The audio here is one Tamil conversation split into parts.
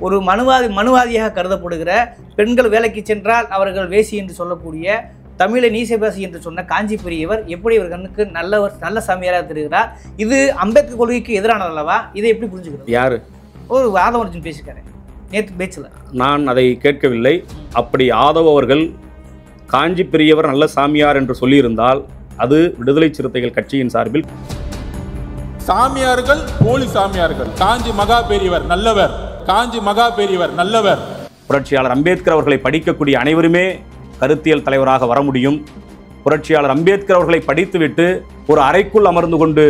ஒரு மனுவாதியாக கருதப்படுகிற பெண்கள் வேலைக்கு சென்றால் அவர்கள் வேசி என்று சொல்லக்கூடிய தமிழை நீசபாசி என்று சொன்ன காஞ்சி பெரியவர் எப்படி இவர் கண்ணுக்கு நல்ல சாமியாராக தெரிகிறார்? இது அம்பேத்கர் கொள்கைக்கு எதிரானது அல்லவா? இதை எப்படி புரிஞ்சுக்கிறது? யாரு? ஒரு ஆதவ அர்ஜுன் பேசியிருக்காரு நேற்று பேச்சில். நான் அதை கேட்கவில்லை. அப்படி ஆதவ் அவர்கள் காஞ்சி பெரியவர் நல்ல சாமியார் என்று சொல்லியிருந்தால் அது விடுதலை சிறுத்தைகள் கட்சியின் சார்பில் சாமியார்கள் போலி சாமியார்கள். காஞ்சி மகா பெரியவர் நல்லவர், காஞ்சி மகா பெரியவர் நல்லவர். புரட்சியாளர் அம்பேத்கர் அவர்களை படிக்கக்கூடிய அனைவருமே கருத்தியல் தலைவராக வர முடியும். புரட்சியாளர் அம்பேத்கர் அவர்களை படித்துவிட்டு ஒரு அறைக்குள் அமர்ந்து கொண்டு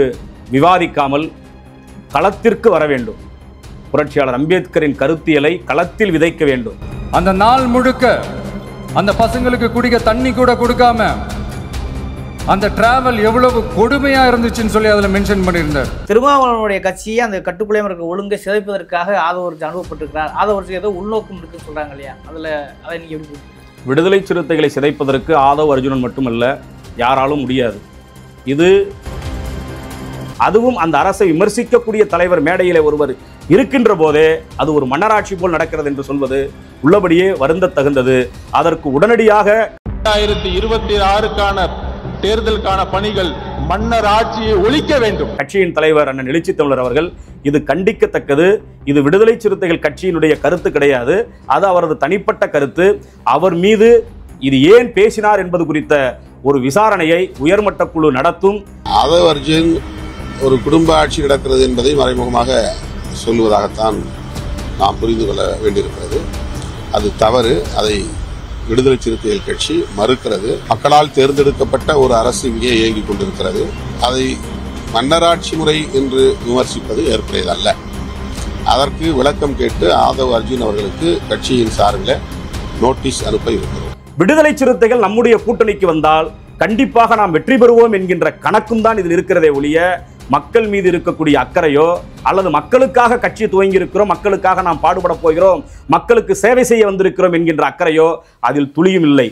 விவாதிக்காமல் களத்திற்கு வர வேண்டும். புரட்சியாளர் அம்பேத்கரின் கருத்தியலை களத்தில் விதைக்க வேண்டும். அந்த நாள் முழுக்க அந்த பசங்களுக்கு குடிக்க தண்ணி கூட கொடுக்காம அந்த டிராவல் எவ்வளவு கொடுமையா இருந்துச்சுன்னு சொல்லி அதில் மென்ஷன் பண்ணியிருந்தார். திருமாவளவனுடைய கட்சியை அந்த கட்டுக்குள்ளே இருக்க ஒழுங்கை சிதைப்பதற்காக ஆதவர்ஜி அனுபவப்பட்டிருக்கிறார். ஆதவர்ஜி ஏதோ உள்நோக்கம் இருக்குன்னு சொல்றாங்க இல்லையா? அதை நீங்க எப்படி? விடுதலை சிறுத்தைகளை சிதைப்பதற்கு ஆதவ் அர்ஜுனன் மட்டுமல்ல, யாராலும் முடியாது. அதுவும் அந்த அரசை விமர்சிக்கக்கூடிய தலைவர் மேடையிலே ஒருவர் இருக்கின்ற போதே அது ஒரு மன்னராட்சி போல் நடக்கிறது என்று சொல்வது உள்ளபடியே வருந்த தகுந்தது. அதற்கு உடனடியாக 2026க்கான தேர்தலுக்கான பணிகள் மன்னர் ஆட்சியை ஒழிக்க வேண்டும். கட்சியின் தலைவர் அண்ணன் எழுச்சி தமிழர் அவர்கள் இது கண்டிக்கத்தக்கது. இது விடுதலை சிறுத்தைகள் கட்சியினுடைய கருத்து கிடையாது, அது அவரது தனிப்பட்ட கருத்து. அவர் மீது இது ஏன் பேசினார் என்பது குறித்த ஒரு விசாரணையை உயர்மட்ட குழு நடத்தும். ஆதவ் அர்ஜுன் ஒரு குடும்ப ஆட்சி நடக்கிறது என்பதை மறைமுகமாக சொல்லுவதாகத்தான் நாம் புரிந்து கொள்ள வேண்டியிருக்கிறது. அது தவறு. அதை விடுதலை சிறுத்தைகள் கட்சி மறுக்கிறது. மக்களால் தேர்ந்தெடுக்கப்பட்ட ஒரு அரசு இங்கே இயங்கிக் கொண்டிருக்கிறது. அதை மன்னராட்சி முறை என்று விமர்சிப்பது ஏற்புடையதல்ல. அதற்கு விளக்கம் கேட்டு ஆதவ் அர்ஜுன் அவர்களுக்கு கட்சியின் சார்பில் நோட்டீஸ் அனுப்ப இருக்கிறோம். விடுதலை சிறுத்தைகள் நம்முடைய கூட்டணிக்கு வந்தால் கண்டிப்பாக நாம் வெற்றி பெறுவோம் என்கின்ற கணக்கும் தான் இதில் இருக்கிறதே ஒழிய மக்கள் மீது இருக்கக்கூடிய அக்கறையோ அல்லது மக்களுக்காக கட்சி துவங்கி இருக்கிறோம், மக்களுக்காக நாம் பாடுபட போகிறோம், மக்களுக்கு சேவை செய்ய வந்திருக்கிறோம் என்கின்ற அக்கறையோ அதில் துளியும் இல்லை.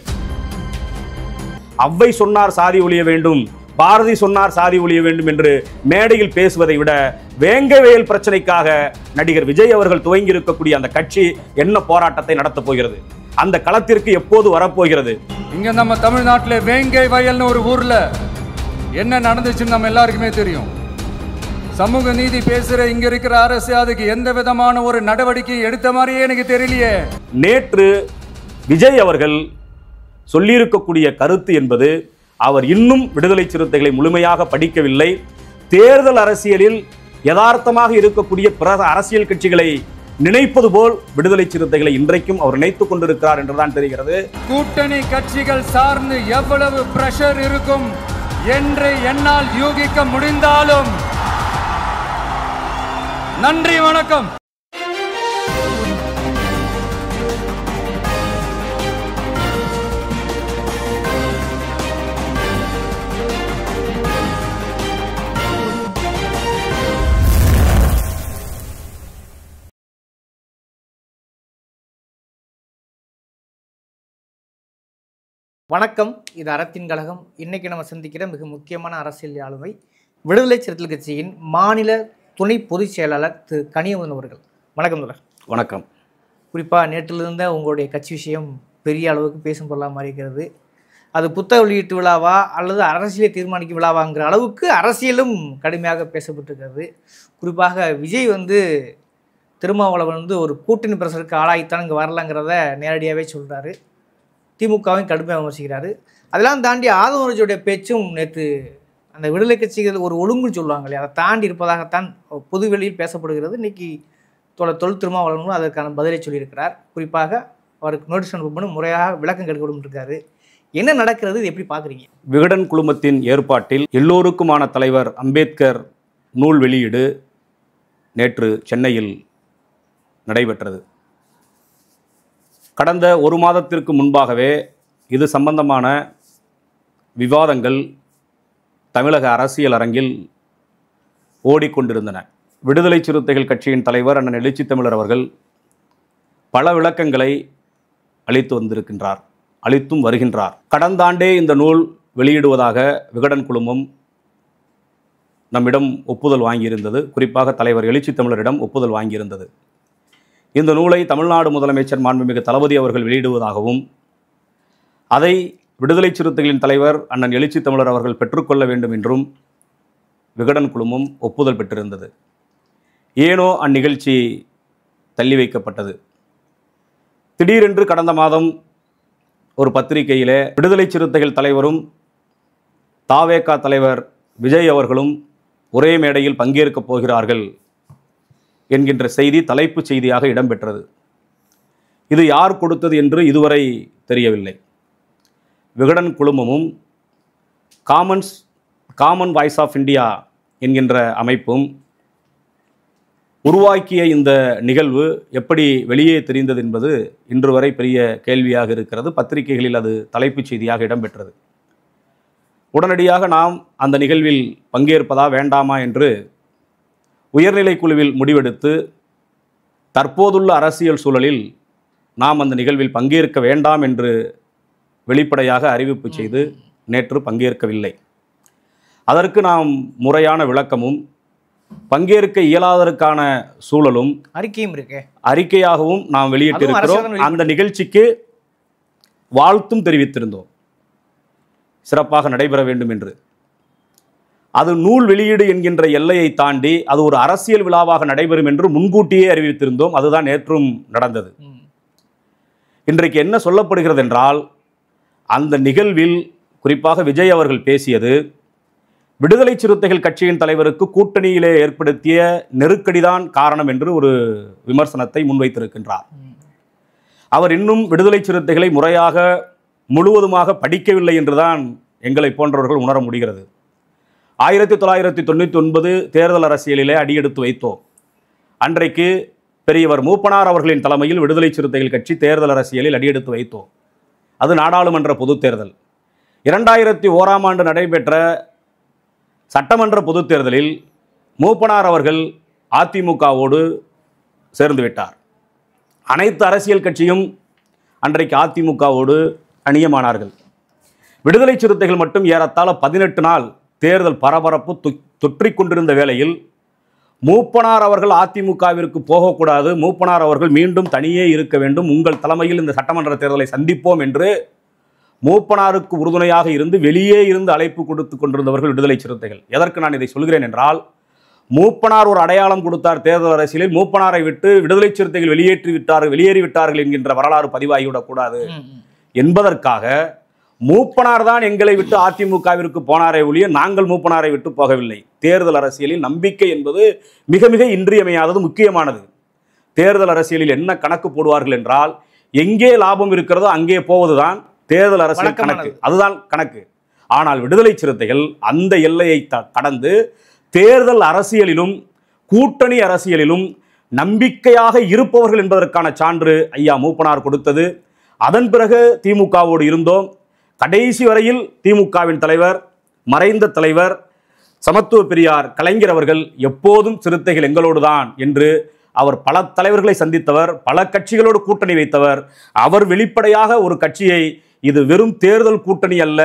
அவ்வை சொன்னார் சாதி ஒழிய வேண்டும், பாரதி சொன்னார் சாதி ஒழிய வேண்டும் என்று மேடையில் பேசுவதை விட வேங்கை வயல் பிரச்சனைக்காக நடிகர் விஜய் அவர்கள் துவங்கி இருக்கக்கூடிய அந்த கட்சி என்ன போராட்டத்தை நடத்தப் போகிறது? அந்த களத்திற்கு எப்போது வரப்போகிறது? இங்க நம்ம தமிழ்நாட்டில் வேங்கை வயல்னு ஒரு ஊர்ல என்ன நடந்துச்சுன்னு நம்ம எல்லாருக்குமே தெரியும். சமூக நீதி பேசுற இங்க இருக்கிற அரசு அதுக்கு எந்த விதமான ஒரு நடவடிக்கை எடுத்த மாதிரியே எனக்கு தெரியலையே. நேற்று விஜய் அவர்கள் சொல்லியிருக்கக்கூடிய கருத்து என்பது அவர் இன்னும் விடுதலை சிறுத்தைகளை முழுமையாக படிக்கவில்லை. தேர்தல் அரசியலில் யதார்த்தமாக இருக்கக்கூடிய பிற அரசியல் கட்சிகளை நினைப்பது போல் விடுதலை சிறுத்தைகளை இன்றைக்கும் அவர் நினைத்துக் கொண்டிருக்கிறார் என்றுதான் தெரிகிறது. கூட்டணி கட்சிகள் சார்ந்து எவ்வளவு பிரஷர் இருக்கும் என்று என்னால் யூகிக்க முடிந்தாலும் நன்றி, வணக்கம். வணக்கம். இது அறத்தின் கழகம். இன்னைக்கு நம்ம சந்திக்கிற மிக முக்கியமான அரசியல் ஆளுமை விடுதலை சிறுத்தைகள் கட்சியின் மாநில துணை பொதுச் செயலாளர் திரு கனியமுதன் அவர்கள். வணக்கம் தொடர். வணக்கம். குறிப்பாக நேற்றிலிருந்த உங்களுடைய கட்சி விஷயம் பெரிய அளவுக்கு பேசும் பொருளாக மாறி இருக்கிறது. அது புத்தக வெளியீட்டு விழாவா அல்லது அரசியலை தீர்மானிக்கும் விழாவாங்கிற அளவுக்கு அரசியலும் கடுமையாக பேசப்பட்டிருக்கிறது. குறிப்பாக விஜய் திருமாவளவன் ஒரு கூட்டணி பிரசருக்கு ஆளாகித்தான் இங்கே வரலங்கிறத நேரடியாகவே சொல்கிறாரு. திமுகவையும் கடுமையாக விமர்சிக்கிறாரு. அதெல்லாம் தாண்டி ஆதவர்ஜியுடைய பேச்சும் நேற்று அந்த விடுதலை கட்சிகள் ஒரு ஒழுங்குன்னு சொல்லுவாங்க இல்லையா, அதை தாண்டி இருப்பதாகத்தான் பொதுவெளியில் பேசப்படுகிறது. இன்றைக்கி தொல் திருமாவளவனும் அதற்கான பதிலை சொல்லியிருக்கிறார். குறிப்பாக அவருக்கு நோட்டீஸ் அனுப்பணும், முறையாக விளக்கம் கேட்கணும் இருக்காரு. என்ன நடக்கிறது, இது எப்படி பார்க்குறீங்க? விகடன் குழுமத்தின் ஏற்பாட்டில் எல்லோருக்குமான தலைவர் அம்பேத்கர் நூல் வெளியீடு நேற்று சென்னையில் நடைபெற்றது. கடந்த ஒரு மாதத்திற்கு முன்பாகவே இது சம்பந்தமான விவாதங்கள் தமிழக அரசியல் அரங்கில் ஓடிக்கொண்டிருந்தன. விடுதலை சிறுத்தைகள் கட்சியின் தலைவர் அண்ணன் எழுச்சி தமிழர் அவர்கள் பல விளக்கங்களை அளித்தும் வருகின்றார். கடந்த ஆண்டே இந்த நூல் வெளியிடுவதாக விகடன் குழுமம் நம்மிடம் ஒப்புதல் வாங்கியிருந்தது. குறிப்பாக தலைவர் எழுச்சி தமிழரிடம் ஒப்புதல் வாங்கியிருந்தது. இந்த நூலை தமிழ்நாடு முதலமைச்சர் மாண்புமிகு தளபதி அவர்கள் வெளியிடுவதாகவும் அதை விடுதலை சிறுத்தைகளின் தலைவர் அண்ணன் எழுச்சி தமிழர் அவர்கள் பெற்றுக்கொள்ள வேண்டும் என்றும் விகடன் குழுமம் ஒப்புதல் பெற்றிருந்தது. ஏனோ அந்நிகழ்ச்சி தள்ளி வைக்கப்பட்டது. திடீரென்று கடந்த மாதம் ஒரு பத்திரிகையிலே விடுதலை சிறுத்தைகள் தலைவரும் தாவேகா தலைவர் விஜய் அவர்களும் ஒரே மேடையில் பங்கேற்கப் போகிறார்கள் என்கின்ற செய்தி தலைப்புச் செய்தியாக இடம்பெற்றது. இது யார் கொடுத்தது என்று இதுவரை தெரியவில்லை. விகடன் குழுமமும் காமன் வாய்ஸ் ஆஃப் இந்தியா என்கின்ற அமைப்பும் உருவாக்கிய இந்த நிகழ்வு எப்படி வெளியே தெரிந்தது என்பது இன்று வரை பெரிய கேள்வியாக இருக்கிறது. பத்திரிகைகளில் அது தலைப்புச் செய்தியாக இடம்பெற்றது. உடனடியாக நாம் அந்த நிகழ்வில் பங்கேற்பதா வேண்டாமா என்று உயர்நிலை குழுவில் முடிவெடுத்து தற்போதுள்ள அரசியல் சூழலில் நாம் அந்த நிகழ்வில் பங்கேற்க வேண்டாம் என்று வெளிப்படையாக அறிவிப்பு செய்து நேற்று பங்கேற்கவில்லை. அதற்கு நாம் முறையான விளக்கமும் பங்கேற்க இயலாததற்கான சூழலும் அறிக்கையும் இருக்கு, அறிக்கையாகவும் நாம் வெளியிட்டிருக்கிறோம். அந்த நிகழ்ச்சிக்கு வாழ்த்தும் தெரிவித்திருந்தோம், சிறப்பாக நடைபெற வேண்டும் என்று. அது நூல் வெளியீடு என்கின்ற எல்லையை தாண்டி அது ஒரு அரசியல் விழாவாக நடைபெறும் என்று முன்கூட்டியே அறிவித்திருந்தோம். அதுதான் நேற்றும் நடந்தது. இன்றைக்கு என்ன சொல்லப்படுகிறது என்றால், அந்த நிகழ்வில் குறிப்பாக விஜய் அவர்கள் பேசியது விடுதலை சிறுத்தைகள் கட்சியின் தலைவருக்கு கூட்டணியிலே ஏற்படுத்திய நெருக்கடிதான் காரணம் என்று ஒரு விமர்சனத்தை முன்வைத்திருக்கின்றார். அவர் இன்னும் விடுதலை சிறுத்தைகளை முறையாக முழுவதுமாக படிக்கவில்லை என்றுதான் எங்களை போன்றவர்கள் உணர முடிகிறது. 1999 தேர்தல் அரசியலிலே அடியெடுத்து வைத்தோம். அன்றைக்கு பெரியவர் மூப்பனார் அவர்களின் தலைமையில் விடுதலை சிறுத்தைகள் கட்சி தேர்தல் அரசியலில் அடியெடுத்து வைத்தோம். அது நாடாளுமன்ற பொதுத் தேர்தல். 2001ஆம் ஆண்டு நடைபெற்ற சட்டமன்ற பொதுத் தேர்தலில் மூப்பனார் அவர்கள் அதிமுகவோடு சேர்ந்து விட்டார். அனைத்து அரசியல் கட்சியும் அன்றைக்கு அதிமுகவோடு அணியமானார்கள். விடுதலை சிறுத்தைகள் மட்டும் ஏறத்தாழ 18 நாள் தேர்தல் பரபரப்பு தொற்றிக் கொண்டிருந்த வேளையில் மூப்பனார் அவர்கள் அதிமுகவிற்கு போகக்கூடாது, மூப்பனார் அவர்கள் மீண்டும் தனியே இருக்க வேண்டும், உங்கள் தலைமையில் இந்த சட்டமன்ற தேர்தலை சந்திப்போம் என்று மூப்பனாருக்கு உறுதுணையாக இருந்து வெளியே இருந்து அழைப்பு கொடுத்து கொண்டிருந்தவர்கள் விடுதலை சிறுத்தைகள். எதற்கு நான் இதை சொல்கிறேன் என்றால், மூப்பனார் ஒரு அடையாளம் கொடுத்தார் தேர்தல் அரசியலில், மூப்பனாரை விட்டு விடுதலை சிறுத்தைகள் வெளியேறிவிட்டார்கள் என்கின்ற வரலாறு பதிவாகிவிடக்கூடாது என்பதற்காக மூப்பனார் தான் எங்களை விட்டு அதிமுகவிற்கு போனாரே ஒழிய நாங்கள் மூப்பனாரை விட்டு போகவில்லை. தேர்தல் அரசியலில் நம்பிக்கை என்பது மிக மிக இன்றியமையாதது, முக்கியமானது. தேர்தல் அரசியலில் என்ன கணக்கு போடுவார்கள் என்றால், எங்கே லாபம் இருக்கிறதோ அங்கே போவதுதான் தேர்தல் அரசியல் கணக்கு, அதுதான் கணக்கு. ஆனால் விடுதலை சிறுத்தைகள் அந்த எல்லையை கடந்து தேர்தல் அரசியலிலும் கூட்டணி அரசியலிலும் நம்பிக்கையாக இருப்பவர்கள் என்பதற்கான சான்று ஐயா மூப்பனார் கொடுத்தது. அதன் பிறகு திமுகவோடு இருந்தோம். கடைசி வரையில் திமுகவின் தலைவர், மறைந்த தலைவர் சமத்துவ பெரியார் கலைஞர் அவர்கள் எப்போதும் சிறுத்தைகள் எங்களோடு தான் என்று அவர் பல தலைவர்களை சந்தித்தவர், பல கட்சிகளோடு கூட்டணி வைத்தவர். அவர் வெளிப்படையாக ஒரு கட்சியை இது வெறும் தேர்தல் கூட்டணி அல்ல,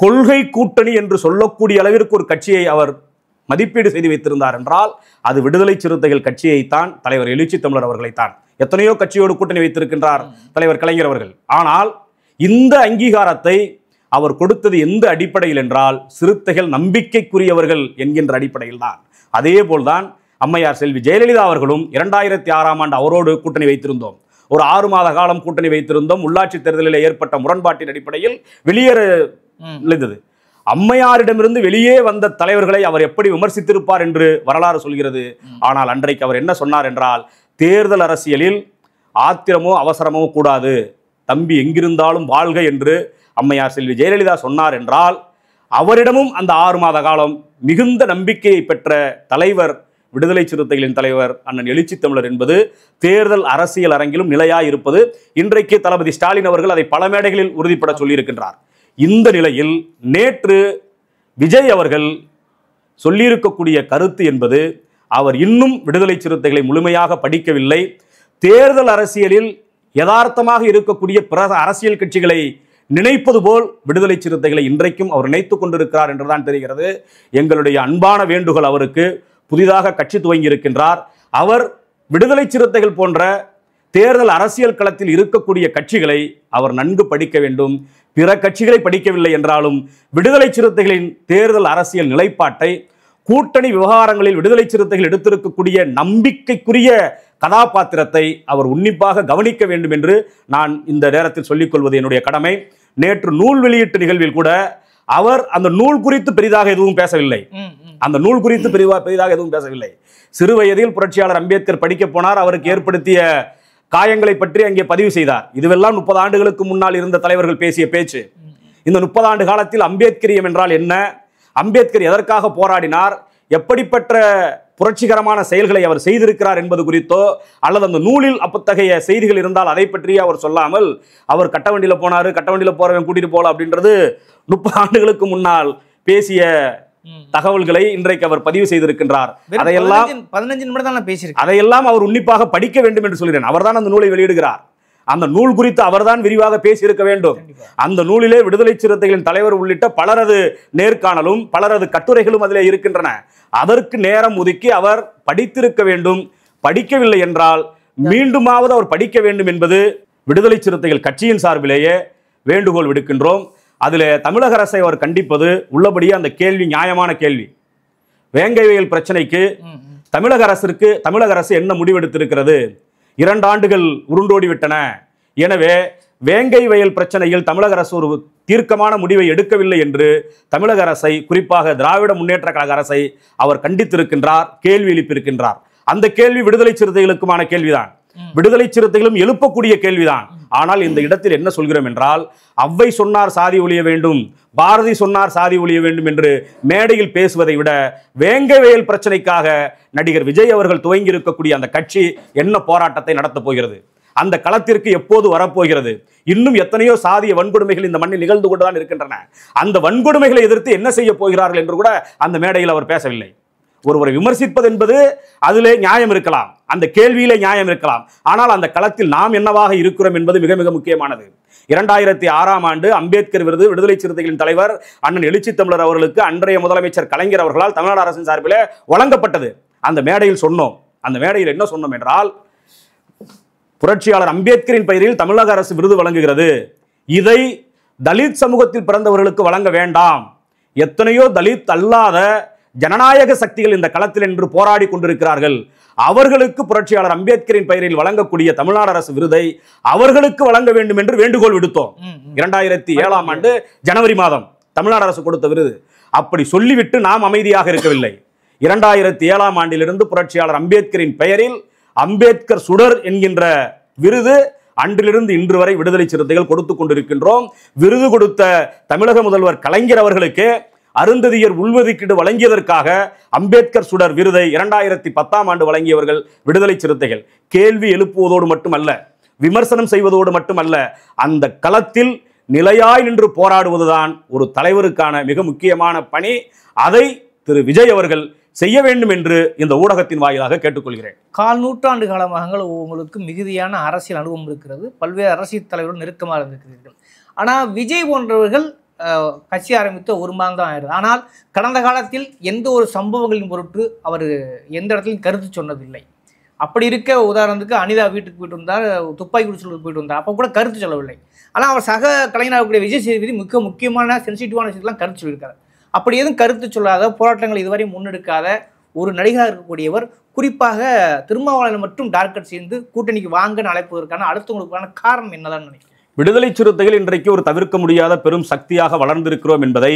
கொள்கை கூட்டணி என்று சொல்லக்கூடிய அளவிற்கு ஒரு கட்சியை அவர் மதிப்பீடு செய்து வைத்திருந்தார் என்றால் அது விடுதலை சிறுத்தைகள் கட்சியைத்தான், தலைவர் எழுச்சி தமிழர் அவர்களைத்தான். எத்தனையோ கட்சியோடு கூட்டணி வைத்திருக்கின்றார் தலைவர் கலைஞர் அவர்கள். ஆனால் இந்த அங்கீகாரத்தை அவர் கொடுத்தது எந்த அடிப்படையில் என்றால், சிறுத்தைகள் நம்பிக்கைக்குரியவர்கள் என்கின்ற அடிப்படையில் தான். அதே போல்தான் அம்மையார் செல்வி ஜெயலலிதா அவர்களும் 2006ஆம் ஆண்டு அவரோடு கூட்டணி வைத்திருந்தோம். ஒரு 6 மாத காலம் கூட்டணி வைத்திருந்தோம். உள்ளாட்சி தேர்தலில் ஏற்பட்ட முரண்பாட்டின் அடிப்படையில் வெளியேற இருந்தது. அம்மையாரிடமிருந்து வெளியே வந்த தலைவர்களை அவர் எப்படி விமர்சித்திருப்பார் என்று வரலாறு சொல்கிறது. ஆனால் அன்றைக்கு அவர் என்ன சொன்னார் என்றால், தேர்தல் அரசியலில் ஆத்திரமோ அவசரமோ கூடாது, தம்பி எங்கிருந்தாலும் வாழ்க என்று அம்மையார் செல்வி ஜெயலலிதா சொன்னார் என்றால், அவரிடமும் அந்த 6 மாத காலம் மிகுந்த நம்பிக்கையை பெற்ற தலைவர் விடுதலை சிறுத்தைகளின் தலைவர் அண்ணன் எழுச்சி தமிழர் என்பது தேர்தல் அரசியல் அரங்கிலும் நிலையாய் இருப்பது. இன்றைக்கு தளபதி ஸ்டாலின் அவர்கள் அதை பல மேடைகளில் உறுதிப்பட சொல்லியிருக்கின்றார். இந்த நிலையில் நேற்று விஜய் அவர்கள் சொல்லியிருக்கக்கூடிய கருத்து என்பது, அவர் இன்னும் விடுதலை சிறுத்தைகளை முழுமையாக படிக்கவில்லை, தேர்தல் அரசியலில் யதார்த்தமாக இருக்கக்கூடிய பிற அரசியல் கட்சிகளை நினைப்பது போல் விடுதலை சிறுத்தைகளை இன்றைக்கும் அவர் நினைத்துக் கொண்டிருக்கிறார் என்றுதான் தெரிகிறது. எங்களுடைய அன்பான வேண்டுகோள் அவருக்கு, புதிதாக கட்சி துவங்கி இருக்கின்றார், அவர் விடுதலை சிறுத்தைகள் போன்ற தேர்தல் அரசியல் களத்தில் இருக்கக்கூடிய கட்சிகளை அவர் நன்கு படிக்க வேண்டும். பிற கட்சிகளை படிக்கவில்லை என்றாலும் விடுதலை சிறுத்தைகளின் தேர்தல் அரசியல் நிலைப்பாட்டை, கூட்டணி விவகாரங்களில் விடுதலை சிறுத்தைகள் எடுத்திருக்கக்கூடிய நம்பிக்கைக்குரிய கதாபாத்திரத்தை அவர் உன்னிப்பாக கவனிக்க வேண்டும் என்று நான் இந்த நேரத்தில் சொல்லிக்கொள்வது என்னுடைய கடமை. நேற்று நூல் வெளியீட்டு நிகழ்வில் கூட அவர் அந்த நூல் குறித்து பெரிதாக எதுவும் பேசவில்லை. அந்த நூல் குறித்து பெரிதாக எதுவும் பேசவில்லை. சிறு வயதில் புரட்சியாளர் அம்பேத்கர் படிக்க போனார். அவருக்கு ஏற்படுத்திய காயங்களை பற்றி அங்கே பதிவு செய்தார். இதுவெல்லாம் 30 ஆண்டுகளுக்கு முன்னால் இருந்த தலைவர்கள் பேசிய பேச்சு. இந்த 30 ஆண்டு காலத்தில் அம்பேத்கரியம் என்றால் என்ன, அம்பேத்கர் எதற்காக போராடினார், எப்படிப்பட்ட புரட்சிகரமான செயல்களை அவர் செய்திருக்கிறார் என்பது குறித்தோ, அல்லது அந்த நூலில் அத்தகைய செய்திகள் இருந்தால் அதை பற்றி அவர் சொல்லாமல், அவர் கட்டவண்டியில் போனாரு, கட்டவண்டியில் போறவன் கூட்டிட்டு போல அப்படின்றது 30 ஆண்டுகளுக்கு முன்னால் பேசிய தகவல்களை இன்றைக்கு அவர் பதிவு செய்திருக்கின்றார். அதையெல்லாம் 15 நிமிடம் தான் பேசியிருக்கார். அதையெல்லாம் அவர் உன்னிப்பாக படிக்க வேண்டும் என்று சொல்கிறேன். அவர்தான் அந்த நூலை வெளியிடுகிறார். அந்த நூல் குறித்து அவர்தான் விரிவாக பேசியிருக்க வேண்டும். அந்த நூலிலே விடுதலை சிறுத்தைகளின் தலைவர் உள்ளிட்ட பலரது நேர்காணலும் பலரது கட்டுரைகளும் அதிலே இருக்கின்றன. அதற்கு நேரம் ஒதுக்கி அவர் படித்திருக்க வேண்டும். படிக்கவில்லை என்றால் மீண்டுமாவது அவர் படிக்க வேண்டும் என்பது விடுதலை சிறுத்தைகள் கட்சியின் சார்பிலேயே வேண்டுகோள் விடுக்கின்றோம். அதில் தமிழக அரசை அவர் கண்டிப்பது உள்ளபடியே அந்த கேள்வி நியாயமான கேள்வி. வேங்கை வயல் பிரச்சனைக்கு தமிழக அரசு என்ன முடிவெடுத்திருக்கிறது? 2 ஆண்டுகள் உருண்டோடி விட்டன. எனவே வேங்கை வயல் பிரச்சனையில் தமிழக அரசு ஒரு தீர்க்கமான முடிவை எடுக்கவில்லை என்று தமிழக அரசை, குறிப்பாக திராவிட முன்னேற்ற கழக அரசை அவர் கண்டித்திருக்கின்றார், கேள்வி எழுப்பியிருக்கின்றார். அந்த கேள்வி விடுதலை சிறுத்தைகளுக்குமான கேள்விதான், விடுதலை சிறுத்தைகளும் எழுப்பக்கூடிய கேள்விதான். ஆனால் இந்த இடத்தில் என்ன சொல்கிறோம் என்றால், அவ்வை சொன்னார் சாதி ஒழிய வேண்டும், பாரதி சொன்னார் சாதி ஒழிய வேண்டும் என்று மேடையில் பேசுவதை விட வேங்கை வயல் பிரச்சனைக்காக நடிகர் விஜய் அவர்கள் துவங்கி இருக்கக்கூடிய அந்த கட்சி என்ன போராட்டத்தை நடத்தப் போகிறது, அந்த களத்திற்கு எப்போது வரப்போகிறது, இன்னும் எத்தனையோ சாதிய வன்கொடுமைகள் இந்த மண்ணில் நிகழ்ந்து கொண்டுதான் இருக்கின்றன, அந்த வன்கொடுமைகளை எதிர்த்து என்ன செய்ய போகிறார்கள் என்று கூட அந்த மேடையில் அவர் பேசவில்லை. ஒருவரை விமர்சிப்பது என்பது அதிலே நியாயம் இருக்கலாம், அந்த கேள்வியிலே நியாயம் இருக்கலாம். ஆனால் அந்த களத்தில் நாம் என்னவாக இருக்கிறோம் என்பது மிக மிக முக்கியமானது. 2006ஆம் ஆண்டு அம்பேத்கர் விருது விடுதலை சிறுத்தைகளின் தலைவர் அண்ணன் எழுச்சி தமிழர் அவர்களுக்கு அன்றைய முதலமைச்சர் கலைஞர் அவர்களால் தமிழ்நாடு அரசின் சார்பிலே வழங்கப்பட்டது. அந்த மேடையில் சொன்னோம். அந்த மேடையில் என்ன சொன்னோம் என்றால், புரட்சியாளர் அம்பேத்கரின் பெயரில் தமிழக அரசு விருது வழங்குகிறது, இதை தலித் சமூகத்தில் பிறந்தவர்களுக்கு வழங்க வேண்டாம். எத்தனையோ தலித் அல்லாத ஜனநாயக சக்திகள் இந்த களத்தில் என்று போராடி கொண்டிருக்கிறார்கள், அவர்களுக்கு புரட்சியாளர் அம்பேத்கரின் பெயரில் வழங்கக்கூடிய தமிழ்நாடு அரசு விருதை அவர்களுக்கு வழங்க வேண்டும் என்று வேண்டுகோள் விடுத்தோம். 2007ஆம் ஆண்டு ஜனவரி மாதம் தமிழ்நாடு அரசு கொடுத்த விருது. அப்படி சொல்லிவிட்டு நாம் அமைதியாக இருக்கவில்லை. 2007ஆம் ஆண்டிலிருந்து புரட்சியாளர் அம்பேத்கரின் பெயரில் அம்பேத்கர் சுடர் என்கின்ற விருது அன்றிலிருந்து இன்று வரை விடுதலை சிறுத்தைகள் கொடுத்து கொண்டிருக்கின்றோம். விருது கொடுத்த தமிழக முதல்வர் கலைஞர் அவர்களுக்கு அருந்ததியர் உள்ஒதுக்கீடு வழங்கியதற்காக அம்பேத்கர் சுடர் விருதை 2010ஆம் ஆண்டு வழங்கியவர்கள் விடுதலை சிறுத்தைகள். கேள்வி எழுப்புவதோடு மட்டுமல்ல, விமர்சனம் செய்வதோடு மட்டுமல்ல, அந்த களத்தில் நிலையாய் நின்று போராடுவதுதான் ஒரு தலைவருக்கான மிக முக்கியமான பணி. அதை திரு விஜய் அவர்கள் செய்ய வேண்டும் என்று இந்த ஊடகத்தின் வாயிலாக கேட்டுக்கொள்கிறேன். 4 நூற்றாண்டு காலமாக உங்களுக்கு மிகுதியான அரசியல் அனுபவம் இருக்கிறது, பல்வேறு அரசியல் தலைவர்கள் நெருக்கமாக இருக்கிறீர்கள். ஆனால் விஜய் போன்றவர்கள் கட்சி ஆரம்பித்து 1 மாதம் தான் ஆயிடுது. ஆனால் கடந்த காலத்தில் எந்த ஒரு சம்பவங்களின் பொருட்டு அவர் எந்த இடத்துலையும் கருத்து சொன்னதில்லை. அப்படி இருக்க, உதாரணத்துக்கு அனிதா வீட்டுக்கு போயிட்டு வந்தார், துப்பாக்கி குடிச்சலுக்கு போயிட்டு வந்தார், அப்போ கூட கருத்து சொல்லவில்லை. ஆனால் அவர் சக கலைஞராகக்கூடிய விஜய் சேதுபதி மிக முக்கியமான சென்சிட்டிவான விஷயத்தெல்லாம் கருத்து சொல்லியிருக்காரு. அப்படி எதுவும் கருத்து சொல்லாத, போராட்டங்கள் இதுவரை முன்னெடுக்காத ஒரு நடிகராக இருக்கக்கூடியவர் குறிப்பாக திருமாவளவன் மற்றும் டார்கெட் சேர்ந்து கூட்டணிக்கு வாங்கன்னு அழைப்பதற்கான அடுத்தவங்களுக்கான காரணம் என்னதான் நினைக்கிறேன்? விடுதலை சிறுத்தைகள் இன்றைக்கு ஒரு தவிர்க்க முடியாத பெரும் சக்தியாக வளர்ந்திருக்கிறோம் என்பதை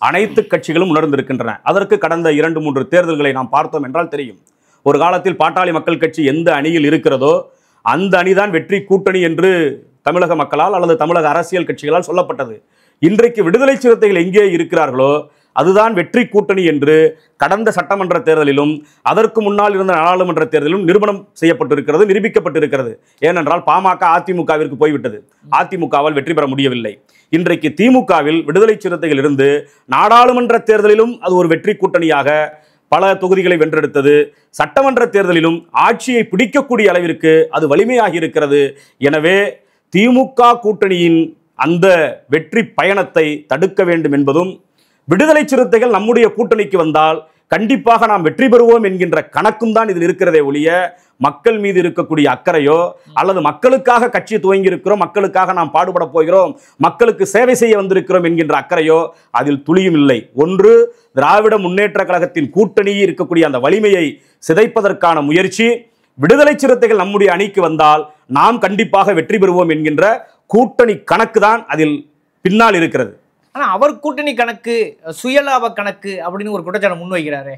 அனைத்து கட்சிகளும் உணர்ந்திருக்கின்றன. அதற்கு கடந்த 2-3 தேர்தல்களை நாம் பார்த்தோம் என்றால் தெரியும். ஒரு காலத்தில் பாட்டாளி மக்கள் கட்சி எந்த அணியில் இருக்கிறதோ அந்த அணிதான் வெற்றி கூட்டணி என்று தமிழக மக்களால் அல்லது தமிழக அரசியல் கட்சிகளால் சொல்லப்பட்டது. இன்றைக்கு விடுதலை சிறுத்தைகள் எங்கே இருக்கிறார்களோ அதுதான் வெற்றி கூட்டணி என்று கடந்த சட்டமன்ற தேர்தலிலும் அதற்கு முன்னால் இருந்த நாடாளுமன்ற தேர்தலிலும் நிரூபணம் செய்யப்பட்டிருக்கிறது, நிரூபிக்கப்பட்டிருக்கிறது. ஏனென்றால் பாமக அதிமுகவிற்கு போய்விட்டது, அதிமுகவால் வெற்றி பெற முடியவில்லை. இன்றைக்கு திமுகவில் விடுதலை சிறுத்தைகள் இருந்து நாடாளுமன்ற தேர்தலிலும் அது ஒரு வெற்றி கூட்டணியாக பல தொகுதிகளை வென்றெடுத்தது. சட்டமன்ற தேர்தலிலும் ஆட்சியை பிடிக்கக்கூடிய அளவிற்கு அது வலிமையாகி இருக்கிறது. எனவே திமுக கூட்டணியின் அந்த வெற்றி பயணத்தை தடுக்க வேண்டும் என்பதும், விடுதலை சிறுத்தைகள் நம்முடைய கூட்டணிக்கு வந்தால் கண்டிப்பாக நாம் வெற்றி பெறுவோம் என்கின்ற கணக்கும் தான் இதில் இருக்கிறதே ஒழிய மக்கள் மீது இருக்கக்கூடிய அக்கறையோ அல்லது மக்களுக்காக கட்சி துவங்கி இருக்கிறோம், மக்களுக்காக நாம் பாடுபட போகிறோம், மக்களுக்கு சேவை செய்ய வந்திருக்கிறோம் என்கின்ற அக்கறையோ அதில் துளியும் இல்லை. ஒன்று, திராவிட முன்னேற்ற கழகத்தின் கூட்டணி இருக்கக்கூடிய அந்த வலிமையை சிதைப்பதற்கான முயற்சி. விடுதலை சிறுத்தைகள் நம்முடைய அணிக்கு வந்தால் நாம் கண்டிப்பாக வெற்றி பெறுவோம் என்கின்ற கூட்டணி கணக்கு தான் அதில் பின்னால் இருக்கிறது. ஆனா அவர் கூட்டணி கணக்கு சுயலாப கணக்கு அப்படின்னு ஒரு குற்றச்சாட்டு முன்வைக்கிறாரு.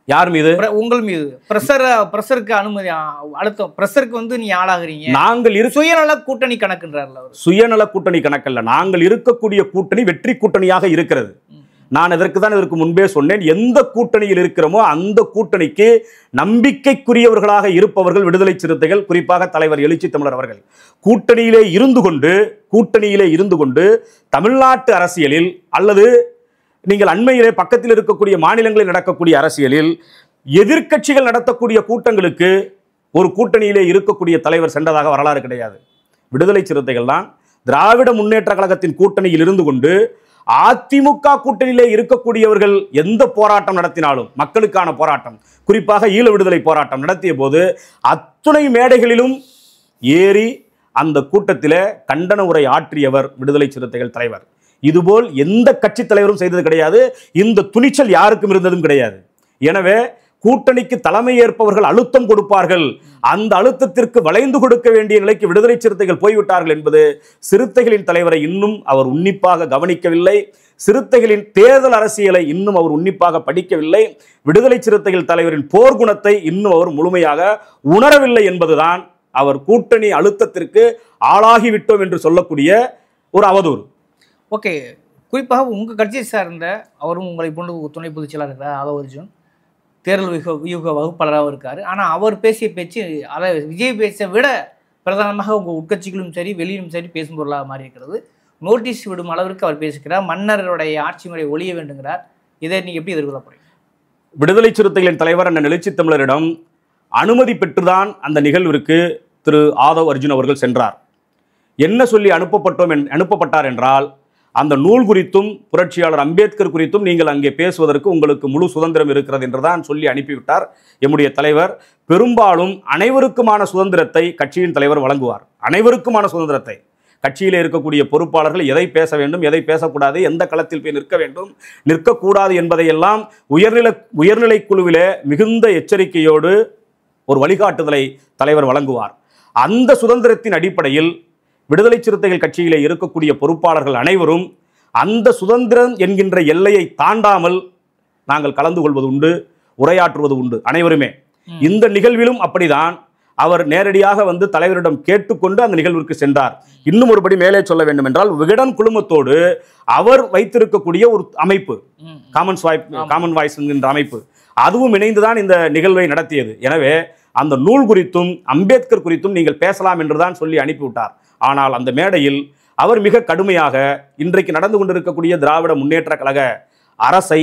யார் மீது? உங்கள் மீது. பிரஷருக்கு அனுமதி அழுத்தம், பிரஷருக்கு நீ ஆளாகிறீங்க. நாங்கள் சுயநல கூட்டணி கணக்குன்றார்ல அவர். சுயநல கூட்டணி கணக்கல்ல, நாங்கள் இருக்கக்கூடிய கூட்டணி வெற்றி கூட்டணியாக இருக்கிறது. நான் இதற்கு முன்பே சொன்னேன், எந்த கூட்டணியில் இருக்கிறோமோ அந்த கூட்டணிக்கு நம்பிக்கைக்குரியவர்களாக இருப்பவர்கள் விடுதலை சிறுத்தைகள், குறிப்பாக தலைவர் எழுச்சி தமிழர் அவர்கள். கூட்டணியிலே இருந்து கொண்டு தமிழ்நாட்டு அரசியலில் அல்லது நீங்கள் அண்மையிலே பக்கத்தில் இருக்கக்கூடிய மாநிலங்களில் நடக்கக்கூடிய அரசியலில் எதிர்க்கட்சிகள் நடத்தக்கூடிய கூட்டங்களுக்கு ஒரு கூட்டணியிலே இருக்கக்கூடிய தலைவர் சென்றதாக வரலாறு கிடையாது. விடுதலை சிறுத்தைகள் தான் திராவிட முன்னேற்ற கழகத்தின் கூட்டணியில் இருந்து கொண்டு அதிமுக கூட்டணியிலே இருக்கக்கூடியவர்கள் எந்த போராட்டம் நடத்தினாலும், மக்களுக்கான போராட்டம், குறிப்பாக ஈழ விடுதலை போராட்டம் நடத்திய போது அத்துணை மேடைகளிலும் ஏறி அந்த கூட்டத்திலே கண்டன உரை ஆற்றியவர் விடுதலை சிறுத்தைகள் தலைவர். இதுபோல் எந்த கட்சி தலைவரும் செய்தது கிடையாது. இந்த துணிச்சல் யாருக்கும் இருந்ததும் கிடையாது. எனவே கூட்டணிக்கு தலைமை ஏற்பவர்கள் அழுத்தம் கொடுப்பார்கள், அந்த அழுத்தத்திற்கு வளைந்து கொடுக்க வேண்டிய நிலைக்கு விடுதலை சிறுத்தைகள் போய்விட்டார்கள் என்பது சிறுத்தைகளின் தலைவரை இன்னும் அவர் உன்னிப்பாக கவனிக்கவில்லை. சிறுத்தைகளின் தேர்தல் அரசியலை இன்னும் அவர் உன்னிப்பாக படிக்கவில்லை. விடுதலை சிறுத்தைகள் தலைவரின் போர்க்குணத்தை இன்னும் அவர் முழுமையாக உணரவில்லை என்பதுதான் அவர் கூட்டணி அழுத்தத்திற்கு ஆளாகிவிட்டோம் என்று சொல்லக்கூடிய ஒரு அவதூறு. ஓகே, குறிப்பாக உங்கள் கட்சியை சார்ந்த அவரும் உங்களை போன்று துணை பொதுச் செயலாளர் இருக்கிறார் ஆதவ அர்ஜுன், தேர்தல் வியூக வகுப்பாளராகவும் இருக்கார். ஆனால் அவர் பேசிய பேச்சு அதை விஜய் பேச்சை விட பிரதானமாக உங்கள் உட்கட்சிகளும் சரி வெளியிலும் சரி பேசும் பொருளாக மாறி இருக்கிறது. நோட்டீஸ் விடும் அளவிற்கு அவர் பேசுகிறார். மன்னருடைய ஆட்சி முறை ஒழிய வேண்டுங்கிறார். இதை நீங்கள் எப்படி எதிர்கொள்ள போறீங்க? விடுதலை சிறுத்தைகளின் தலைவர் அண்ணன் எழுச்சி தமிழரிடம் அனுமதி பெற்றுதான் அந்த நிகழ்விற்கு திரு ஆதவ் அர்ஜுன் அவர்கள் சென்றார். என்ன சொல்லி அனுப்பப்பட்டார் என்றால், அந்த நூல் குறித்தும் புரட்சியாளர் அம்பேத்கர் குறித்தும் நீங்கள் அங்கே பேசுவதற்கு உங்களுக்கு முழு சுதந்திரம் இருக்கிறது என்றுதான் சொல்லி அனுப்பிவிட்டார் எம்முடைய தலைவர். பெரும்பாலும் அனைவருக்குமான சுதந்திரத்தை கட்சியின் தலைவர் வழங்குவார். அனைவருக்குமான சுதந்திரத்தை, கட்சியில் இருக்கக்கூடிய பொறுப்பாளர்கள் எதை பேச வேண்டும், எதை பேசக்கூடாது, எந்த களத்தில் போய் நிற்க வேண்டும், நிற்கக்கூடாது என்பதையெல்லாம் உயர்நிலை குழுவிலே மிகுந்த எச்சரிக்கையோடு ஒரு வழிகாட்டுதலை தலைவர் வழங்குவார். அந்த சுதந்திரத்தின் அடிப்படையில் விடுதலை சிறுத்தைகள் கட்சியிலே இருக்கக்கூடிய பொறுப்பாளர்கள் அனைவரும் அந்த சுதந்திரம் என்கின்ற எல்லையை தாண்டாமல் நாங்கள் கலந்து கொள்வது உண்டு, உரையாற்றுவது உண்டு அனைவருமே. இந்த நிகழ்விலும் அப்படிதான். அவர் நேரடியாக வந்து தலைவரிடம் கேட்டுக்கொண்டு அந்த நிகழ்விற்கு சென்றார். இன்னும் ஒருபடி மேலே சொல்ல வேண்டும் என்றால், விகடன் குழுமத்தோடு அவர் வைத்திருக்கக்கூடிய ஒரு அமைப்பு காமன் வாய்ஸ் என்கின்ற அமைப்பு, அதுவும் இணைந்துதான் இந்த நிகழ்வை நடத்தியது. எனவே அந்த நூல் குறித்தும் அம்பேத்கர் குறித்தும் நீங்கள் பேசலாம் என்றுதான் சொல்லி அனுப்பிவிட்டார். ஆனால் அந்த மேடையில் அவர் மிக கடுமையாக இன்றைக்கு நடந்து கொண்டிருக்கக்கூடிய திராவிட முன்னேற்ற கழக அரசை,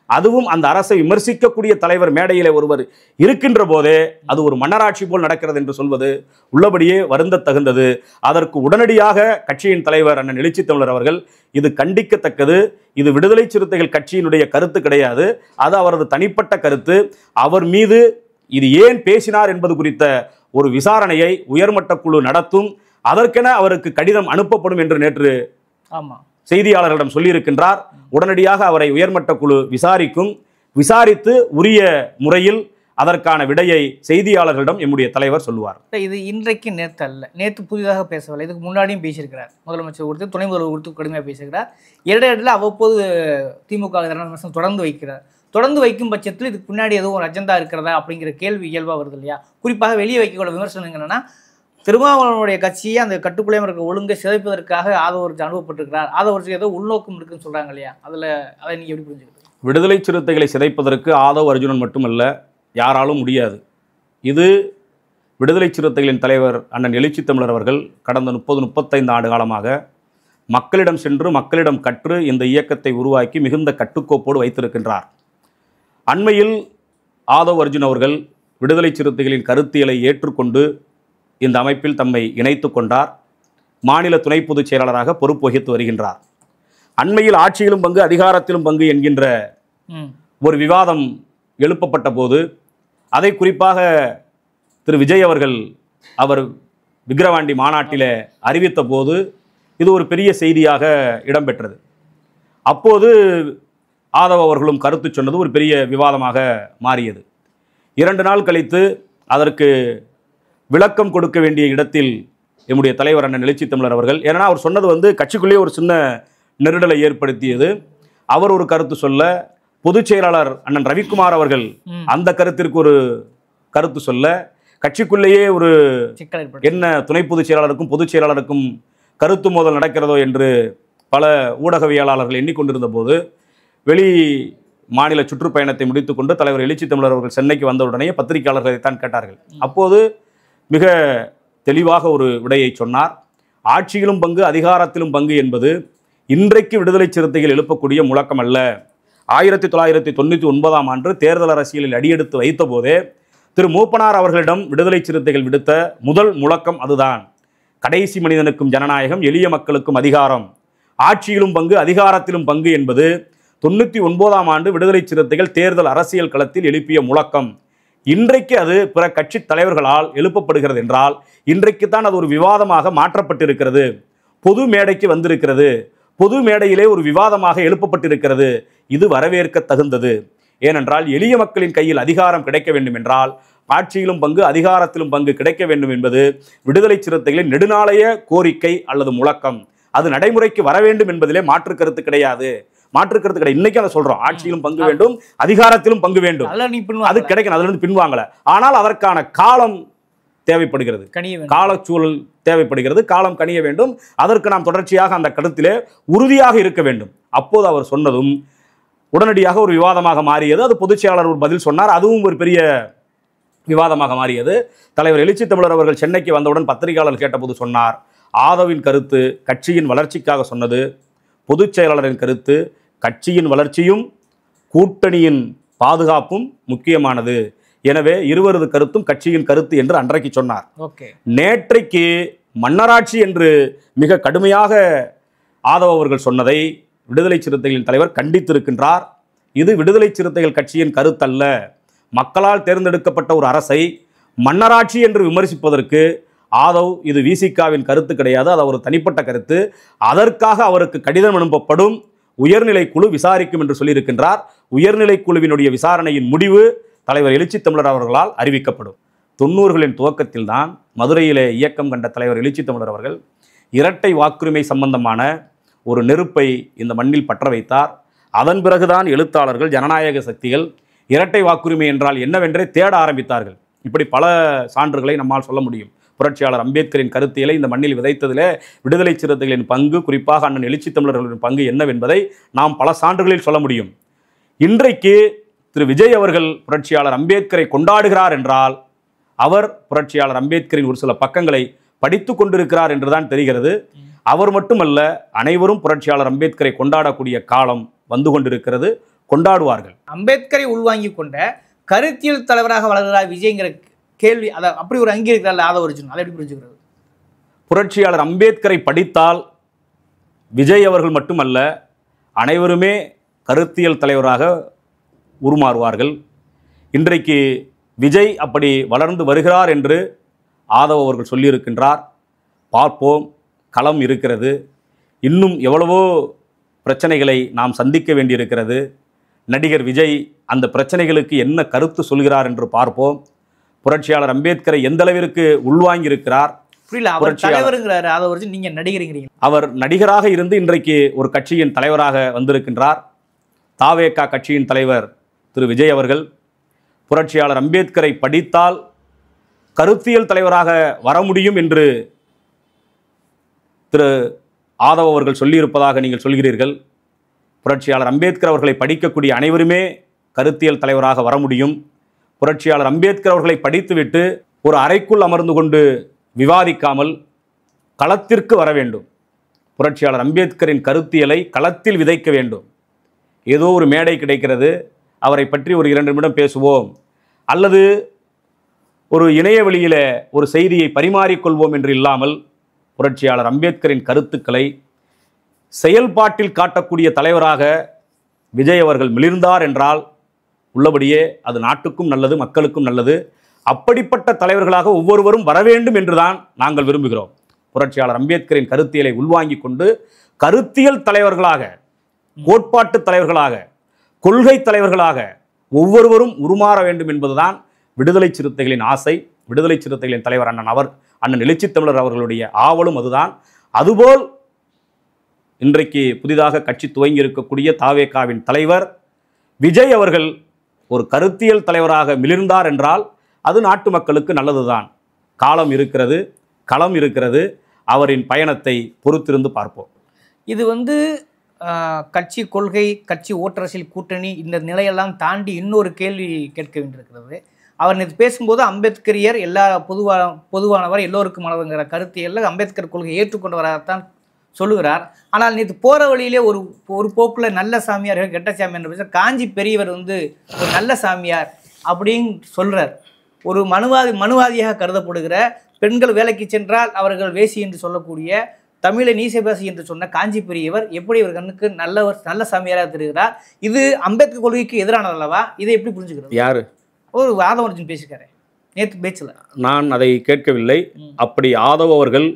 அதுவும் அந்த அரசை விமர்சிக்கக்கூடிய தலைவர் மேடையிலே ஒருவர் இருக்கின்ற போதே அது ஒரு மன்னராட்சி போல் நடக்கிறது என்று சொல்வது உள்ளபடியே வருந்த தகுந்தது. அதற்கு உடனடியாக கட்சியின் தலைவர் அண்ணன் எழுச்சி தமிழர் அவர்கள், இது கண்டிக்கத்தக்கது, இது விடுதலை சிறுத்தைகள் கட்சியினுடைய கருத்து கிடையாது, அது அவரது தனிப்பட்ட கருத்து, அவர் மீது இது ஏன் பேசினார் என்பது குறித்த ஒரு விசாரணையை உயர்மட்ட குழு நடத்தும், அதற்கென அவருக்கு கடிதம் அனுப்பப்படும் என்று நேற்று செய்தியாளர்களிடம் சொல்லியிருக்கின்றார். உடனடியாக அவரை உயர்மட்ட குழு விசாரிக்கும், விசாரித்து உரிய முறையில் அதற்கான விடையை செய்தியாளர்களிடம் எம்முடைய தலைவர் சொல்லுவார். இது இன்றைக்கு நேற்று அல்ல, நேற்று புதிதாக பேசவில்லை, இதுக்கு முன்னாடியும் பேசியிருக்கிறார். முதலமைச்சர் கொடுத்து துணை முதல்வர் கொடுத்து கடுமையாக பேசுகிறார். இடையில அவ்வப்போது திமுக தொடர்ந்து வைக்கிறார். தொடர்ந்து வைக்கும் பட்சத்தில் இதுக்கு பின்னாடி எதுவும் ஒரு அஜெண்டா இருக்கிறதா அப்படிங்கிற கேள்வி இயல்பாக வருது இல்லையா? குறிப்பாக வெளியே வைக்கக்கூடிய விமர்சனம் என்னன்னா, திருமாவளவனுடைய கட்சியை அந்த கட்டுக்குள்ளே இருக்க ஒழுங்கை சிதைப்பதற்காக ஆதவர்ஜி அனுப்பப்பட்டிருக்கிறார், ஆதவர்ஜி ஏதோ உள்நோக்கம் இருக்குன்னு சொல்றாங்க இல்லையா? அதை நீங்க எப்படி புரிஞ்சுக்கிறது? விடுதலை சிறுத்தைகளை சிதைப்பதற்கு ஆதவ் அர்ஜுனன் மட்டுமல்ல, யாராலும் முடியாது. இது விடுதலை சிறுத்தைகளின் தலைவர் அண்ணன் எழுச்சி தமிழர் அவர்கள் கடந்த 30-35 ஆண்டு காலமாக மக்களிடம் சென்று மக்களிடம் கற்று இந்த இயக்கத்தை உருவாக்கி மிகுந்த கட்டுக்கோப்போடு வைத்திருக்கின்றார். அண்மையில் ஆதவ் அர்ஜுன் அவர்கள் விடுதலை சிறுத்தைகளின் கருத்தியலை ஏற்றுக்கொண்டு இந்த அமைப்பில் தம்மை இணைத்து கொண்டார். மாநில துணை பொதுச் செயலாளராக பொறுப்பு வகித்து வருகின்றார். அண்மையில் ஆட்சியிலும் பங்கு அதிகாரத்திலும் பங்கு என்கின்ற ஒரு விவாதம் எழுப்பப்பட்ட போது அதை குறிப்பாக திரு விஜய் அவர்கள் அவர் விக்கிரவாண்டி மாநாட்டில் அறிவித்த போது இது ஒரு பெரிய செய்தியாக இடம்பெற்றது. அப்போது ஆதவ் அவர்களும் கருத்து சொன்னது ஒரு பெரிய விவாதமாக மாறியது. 2 நாள் கழித்து அதற்கு விளக்கம் கொடுக்க வேண்டிய இடத்தில் நம்முடைய தலைவர் அண்ணன் எழுச்சி தமிழர் அவர்கள், ஏன்னா அவர் சொன்னது கட்சிக்குள்ளேயே ஒரு சின்ன நெருடலை ஏற்படுத்தியது. அவர் ஒரு கருத்து சொல்ல, பொதுச் செயலாளர் அண்ணன் ரவிக்குமார் அவர்கள் அந்த கருத்திற்கு ஒரு கருத்து சொல்ல, கட்சிக்குள்ளேயே ஒரு என்ன துணை பொதுச் செயலாளருக்கும் பொதுச் செயலாளருக்கும் கருத்து மோதல் நடக்கிறதோ என்று பல ஊடகவியலாளர்கள் எண்ணிக்கொண்டிருந்த போது வெளி மாநில சுற்றுப்பயணத்தை முடித்துக்கொண்டு தலைவர் எழுச்சி தமிழர் அவர்கள் சென்னைக்கு வந்தவுடனே பத்திரிகையாளர்களை தான் கேட்டார்கள். அப்போது மிக தெளிவாக ஒரு விடையை சொன்னார். ஆட்சியிலும் பங்கு அதிகாரத்திலும் பங்கு என்பது இன்றைக்கு விடுதலை சிறுத்தைகள் எழுப்பக்கூடிய முழக்கம் அல்ல. 1999ஆம் ஆண்டு தேர்தல் அரசியலில் அடியெடுத்து வைத்த போதே திரு மூப்பனார் அவர்களிடம் விடுதலை சிறுத்தைகள் விடுத்த முதல் முழக்கம் அதுதான். கடைசி மனிதனுக்கும் ஜனநாயகம், எளிய மக்களுக்கும் அதிகாரம், ஆட்சியிலும் பங்கு அதிகாரத்திலும் பங்கு என்பது 99ஆம் ஆண்டு விடுதலை சிறுத்தைகள் தேர்தல் அரசியல் களத்தில் எழுப்பிய முழக்கம். இன்றைக்கு அது பிற கட்சி தலைவர்களால் எழுப்பப்படுகிறது என்றால் இன்றைக்கு தான் அது ஒரு விவாதமாக மாற்றப்பட்டிருக்கிறது, பொது மேடைக்கு வந்திருக்கிறது, பொது மேடையிலே ஒரு விவாதமாக எழுப்பப்பட்டிருக்கிறது. இது வரவேற்க தகுந்தது. ஏனென்றால் எளிய மக்களின் கையில் அதிகாரம் கிடைக்க வேண்டும் என்றால் ஆட்சியிலும் பங்கு அதிகாரத்திலும் பங்கு கிடைக்க வேண்டும் என்பது விடுதலை சிறுத்தைகளின் நெடுநாளைய கோரிக்கை அல்லது முழக்கம். அது நடைமுறைக்கு வர வேண்டும் என்பதிலே மாற்று கருத்து கிடையாது. இன்னைக்கு அதை சொல்றோம், ஆட்சியிலும் பங்கு வேண்டும், அதிகாரத்திலும் பங்கு வேண்டும், அது கிடைக்கணும், அதுல இருந்து பின்வாங்கல. ஆனால் அதற்கான காலம் தேவைப்படுகிறது, காலச்சூழல் தேவைப்படுகிறது, காலம் கனிய வேண்டும். அதற்கு நாம் தொடர்ச்சியாக அந்த கருத்திலே உறுதியாக இருக்க வேண்டும். அப்போது அவர் சொன்னதும் உடனடியாக ஒரு விவாதமாக மாறியது. அது பொதுச் செயலாளர் ஒரு பதில் சொன்னார், அதுவும் ஒரு பெரிய விவாதமாக மாறியது. தலைவர் எழுச்சி தமிழர் அவர்கள் சென்னைக்கு வந்தவுடன் பத்திரிகையாளர் கேட்டபோது சொன்னார், ஆதவின் கருத்து கட்சியின் வளர்ச்சிக்காக சொன்னது, பொதுச் செயலாளரின் கருத்து கட்சியின் வளர்ச்சியும் கூட்டணியின் பாதுகாப்பும் முக்கியமானது. எனவே இருவரது கருத்தும் கட்சியின் கருத்து என்று அன்றைக்கு சொன்னார். நேற்றைக்கு மன்னராட்சி என்று மிக கடுமையாக ஆதவ் அவர்கள் சொன்னதை விடுதலை சிறுத்தைகளின் தலைவர் கண்டித்திருக்கின்றார். இது விடுதலை சிறுத்தைகள் கட்சியின் கருத்தல்ல. மக்களால் தேர்ந்தெடுக்கப்பட்ட ஒரு அரசை மன்னராட்சி என்று விமர்சிப்பதற்கு ஆதவ் இது விசிகாவின் கருத்து கிடையாது, அது ஒரு தனிப்பட்ட கருத்து. அதற்காக அவருக்கு கடிதம் அனுப்பப்படும், உயர்நிலை குழு விசாரிக்கும் என்று சொல்லியிருக்கின்றார். உயர்நிலை குழுவினுடைய விசாரணையின் முடிவு தலைவர் எழுச்சி தமிழர் அவர்களால் அறிவிக்கப்படும். 90களின் துவக்கத்தில் தான் மதுரையிலே இயக்கம் கண்ட தலைவர் எழுச்சி தமிழர் அவர்கள் இரட்டை வாக்குரிமை சம்பந்தமான ஒரு நெருப்பை இந்த மண்ணில் பற்ற வைத்தார். அதன் பிறகுதான் எழுத்தாளர்கள், ஜனநாயக சக்திகள் இரட்டை வாக்குரிமை என்றால் என்னவென்றே தேட ஆரம்பித்தார்கள். இப்படி பல சான்றுகளை நம்மால் சொல்ல முடியும். புரட்சியாளர் அம்பேத்கரின் கருத்தியலை இந்த மண்ணில் விதைத்ததிலே விடுதலை சிறுத்தைகளின் பங்கு, குறிப்பாக அண்ணன் எழுச்சி தமிழர்களின் பங்கு என்னவென்பதை நாம் பல சான்றுகளில் சொல்ல முடியும். இன்றைக்கு திரு விஜய் அவர்கள் புரட்சியாளர் அம்பேத்கரை கொண்டாடுகிறார் என்றால் அவர் புரட்சியாளர் அம்பேத்கரின் ஒரு சில பக்கங்களை படித்து கொண்டிருக்கிறார் என்றுதான் தெரிகிறது. அவர் மட்டுமல்ல, அனைவரும் புரட்சியாளர் அம்பேத்கரை கொண்டாடக்கூடிய காலம் வந்து கொண்டிருக்கிறது, கொண்டாடுவார்கள். அம்பேத்கரை உள்வாங்கி கொண்ட கருத்தியல் தலைவராக வளர்கிறார் விஜய்ங்கிற கேள்வி, அதை அப்படி ஒரு அங்கீகரிக்கிறார் ஆதவ அர்ஜுன், அதை எப்படி புரிஞ்சுக்கிறது? புரட்சியாளர் அம்பேத்கரை படித்தால் விஜய் அவர்கள் மட்டுமல்ல, அனைவருமே கருத்தியல் தலைவராக உருமாறுவார்கள். இன்றைக்கு விஜய் அப்படி வளர்ந்து வருகிறார் என்று ஆதவ் அவர்கள் சொல்லியிருக்கின்றார். பார்ப்போம், களம் இருக்கிறது. இன்னும் எவ்வளவோ பிரச்சனைகளை நாம் சந்திக்க வேண்டியிருக்கிறது. நடிகர் விஜய் அந்த பிரச்சனைகளுக்கு என்ன கருத்து சொல்கிறார் என்று பார்ப்போம். புரட்சியாளர் அம்பேத்கரை எந்த அளவிற்கு உள்வாங்கியிருக்கிறார். அவர் நடிகராக இருந்து இன்றைக்கு ஒரு கட்சியின் தலைவராக வந்திருக்கின்றார். தாவேகா கட்சியின் தலைவர் திரு விஜய் அவர்கள் புரட்சியாளர் அம்பேத்கரை படித்தால் கருத்தியல் தலைவராக வர முடியும் என்று திரு ஆதவ் அவர்கள் சொல்லியிருப்பதாக நீங்கள் சொல்கிறீர்கள். புரட்சியாளர் அம்பேத்கர் அவர்களை படிக்கக்கூடிய அனைவருமே கருத்தியல் தலைவராக வர முடியும். புரட்சியாளர் அம்பேத்கர் அவர்களை படித்துவிட்டு ஒரு அறைக்குள் அமர்ந்து கொண்டு விவாதிக்காமல் களத்திற்கு வர வேண்டும். புரட்சியாளர் அம்பேத்கரின் கருத்தியலை களத்தில் விதைக்க வேண்டும். ஏதோ ஒரு மேடை கிடைக்கிறது, அவரை பற்றி ஒரு 2 நிமிடம் பேசுவோம், அல்லது ஒரு இணைய வழியில் ஒரு செய்தியை பரிமாறிக்கொள்வோம் என்று இல்லாமல் புரட்சியாளர் அம்பேத்கரின் கருத்துக்களை செயல்பாட்டில் காட்டக்கூடிய தலைவராக விஜய் அவர்கள் மிளிர்ந்தார் என்றால் உள்ளபடியே அது நாட்டுக்கும் நல்லது, மக்களுக்கும் நல்லது. அப்படிப்பட்ட தலைவர்களாக ஒவ்வொருவரும் வர வேண்டும் என்றுதான் நாங்கள் விரும்புகிறோம். புரட்சியாளர் அம்பேத்கரின் கருத்தியலை உள்வாங்கிக் கொண்டு கருத்தியல் தலைவர்களாக, கோட்பாட்டு தலைவர்களாக, கொள்கை தலைவர்களாக ஒவ்வொருவரும் உருமாற வேண்டும் என்பதுதான் விடுதலை சிறுத்தைகளின் ஆசை. விடுதலை சிறுத்தைகளின் தலைவர் அண்ணன் எழுச்சித் தமிழர் அவர்களுடைய ஆவலும் அதுதான். அதுபோல் இன்றைக்கு புதிதாக கட்சி துவங்கி இருக்கக்கூடிய தாவேகாவின் தலைவர் விஜய் அவர்கள் ஒரு கருத்தியல் தலைவராக மிளிர்ந்தார் என்றால் அது நாட்டு மக்களுக்கு நல்லதுதான். காலம் இருக்கிறது, களம் இருக்கிறது. அவரின் பயணத்தை பொறுத்திருந்து பார்ப்போம். இது கட்சி கொள்கை, கட்சி ஓட்டரசியல் கூட்டணி இந்த நிலையெல்லாம் தாண்டி இன்னொரு கேள்வி கேட்க வேண்டியிருக்கிறது. அவர் நேற்று பேசும்போது அம்பேத்கரியர் எல்லா பொதுவானவர், எல்லோருக்கும் மனதுங்கிற கருத்தியல்ல அம்பேத்கர் கொள்கையை ஏற்றுக்கொண்டவராகத்தான் சொல்லுகிறார். ஆனால் நேற்று போகிற வழியிலே ஒரு போக்கில் நல்ல சாமியார்கள் கெட்ட சாமியார் பேச காஞ்சி பெரியவர் ஒரு நல்ல சாமியார் அப்படின்னு சொல்கிறார். ஒரு மனுவாதியாக கருதப்படுகிற பெண்கள் வேலைக்கு சென்றால் அவர்கள் வேசி என்று சொல்லக்கூடிய தமிழை நீசபாசி என்று சொன்ன காஞ்சி பெரியவர் எப்படி ஒரு கண்ணுக்கு நல்ல சாமியாராக தெரிகிறார்? இது அம்பேத்கர் கொள்கைக்கு எதிரானது அல்லவா? இதை எப்படி புரிஞ்சுக்கிறது? யாரு ஒரு ஆதவ அர்ஜுன் பேசியிருக்காரு நேற்று பேச்சில். நான் அதை கேட்கவில்லை. அப்படி ஆதவ் அவர்கள்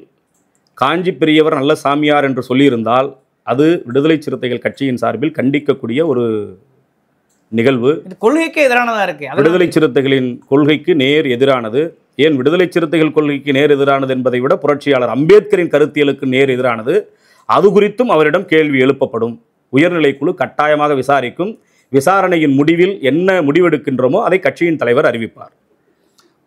காஞ்சி பெரியவர் நல்ல சாமியார் என்று சொல்லியிருந்தால் அது விடுதலை சிறுத்தைகள் கட்சியின் சார்பில் கண்டிக்கக்கூடிய ஒரு நிகழ்வு. இது கொள்கைக்கு எதிரானதாக இருக்கு. விடுதலை சிறுத்தைகளின் கொள்கைக்கு நேர் எதிரானது. ஏன் விடுதலை சிறுத்தைகள் கொள்கைக்கு நேர் எதிரானது என்பதை விட புரட்சியாளர் அம்பேத்கரின் கருத்தியலுக்கு நேர் எதிரானது. அது குறித்தும் அவரிடம் கேள்வி எழுப்பப்படும். உயர்நிலைக்குழு கட்டாயமாக விசாரிக்கும். விசாரணையின் முடிவில் என்ன முடிவெடுக்கின்றோமோ அதை கட்சியின் தலைவர் அறிவிப்பார்.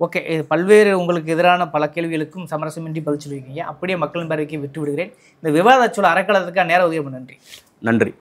ஓகே, பல்வேறு உங்களுக்கு எதிரான பல கேள்விகளுக்கும் சமரசமின்றி பதில் சொல்லியிருக்கீங்க. அப்படியே மக்களின் பார்வைக்கு விட்டு விடுகிறேன். இந்த விவாத சொல் அறக்கலத்துக்காக நேர உதவி நன்றி. நன்றி.